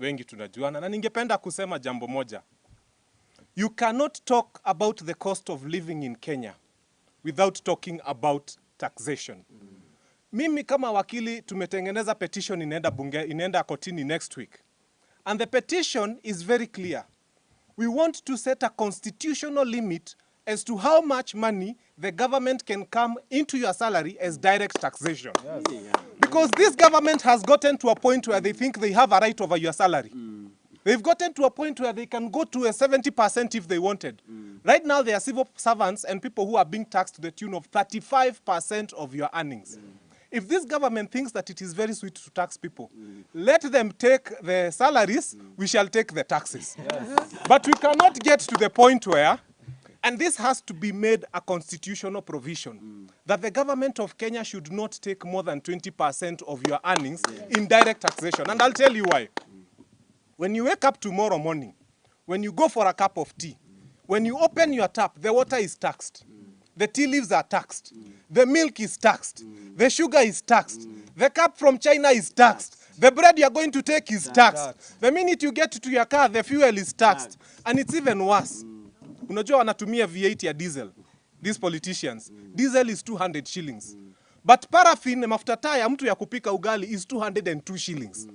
wengi tunajuana, na ningependa kusema jambo moja. You cannot talk about the cost of living in Kenya without talking about taxation. Mimi kama wakili tumetengeneza petition inaenda kotini next week. And the petition is very clear. We want to set a constitutional limit as to how much money the government can come into your salary as direct taxation. Yes. Because this government has gotten to a point where they think they have a right over your salary. They've gotten to a point where they can go to a 70% if they wanted. Right now, they are civil servants and people who are being taxed to the tune of 35% of your earnings. If this government thinks that it is very sweet to tax people, let them take the salaries, we shall take the taxes. Yes. But we cannot get to the point where, and this has to be made a constitutional provision, that the government of Kenya should not take more than 20% of your earnings in direct taxation. And I'll tell you why. When you wake up tomorrow morning, when you go for a cup of tea, when you open your tap, the water is taxed. The tea leaves are taxed. The milk is taxed. The sugar is taxed. The cup from China is taxed. The bread you're going to take is taxed. The minute you get to your car, the fuel is taxed. And it's even worse. Unajua wanatumia V8 ya diesel. These politicians. Diesel is 200 shillings. But paraffin, mafuta taa ya mtu ya kupika ugali is 202 shillings.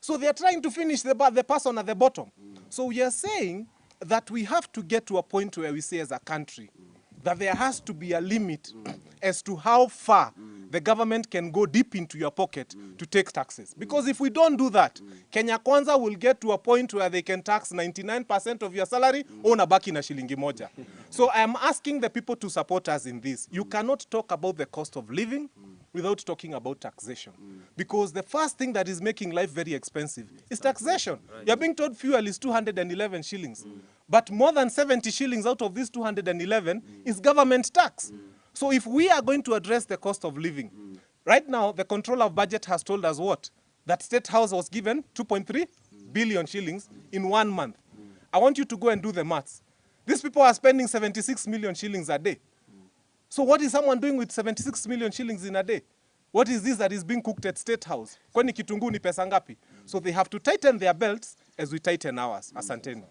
So they are trying to finish the person at the bottom. So we are saying that we have to get to a point where we say as a country that there has to be a limit as to how far the government can go deep into your pocket to take taxes. Because if we don't do that, Kenya Kwanza will get to a point where they can tax 99% of your salary, unabaki na shilingi moja. So I am asking the people to support us in this. You cannot talk about the cost of living without talking about taxation. Because the first thing that is making life very expensive is taxation. Right. You're being told fuel is 211 shillings. But more than 70 shillings out of this 211 is government tax. So if we are going to address the cost of living, right now the controller of budget has told us what? That State House was given 2.3 billion shillings in 1 month. I want you to go and do the maths. These people are spending 76 million shillings a day. So what is someone doing with 76 million shillings in a day? What is this that is being cooked at State House? Kwani kitunguu ni pesa ngapi? So they have to tighten their belts as we tighten ours. Asanteni.